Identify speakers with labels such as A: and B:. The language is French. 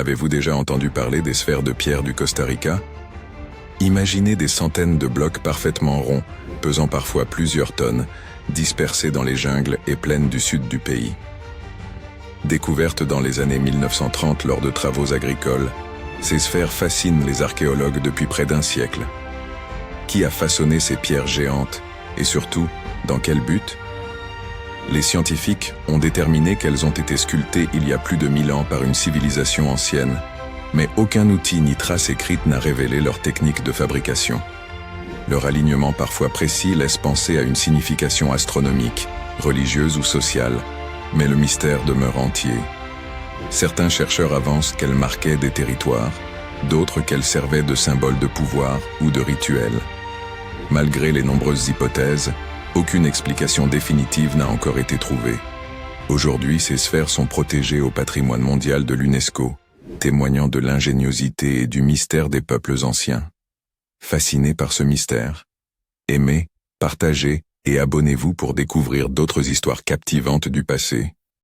A: Avez-vous déjà entendu parler des sphères de pierre du Costa Rica? Imaginez des centaines de blocs parfaitement ronds, pesant parfois plusieurs tonnes, dispersés dans les jungles et plaines du sud du pays. Découvertes dans les années 1930 lors de travaux agricoles, ces sphères fascinent les archéologues depuis près d'un siècle. Qui a façonné ces pierres géantes et surtout, dans quel but? Les scientifiques ont déterminé qu'elles ont été sculptées il y a plus de 1000 ans par une civilisation ancienne, mais aucun outil ni trace écrite n'a révélé leur technique de fabrication. Leur alignement parfois précis laisse penser à une signification astronomique, religieuse ou sociale, mais le mystère demeure entier. Certains chercheurs avancent qu'elles marquaient des territoires, d'autres qu'elles servaient de symboles de pouvoir ou de rituels. Malgré les nombreuses hypothèses, aucune explication définitive n'a encore été trouvée. Aujourd'hui, ces sphères sont protégées au patrimoine mondial de l'UNESCO, témoignant de l'ingéniosité et du mystère des peuples anciens. Fasciné par ce mystère? Aimez, partagez et abonnez-vous pour découvrir d'autres histoires captivantes du passé.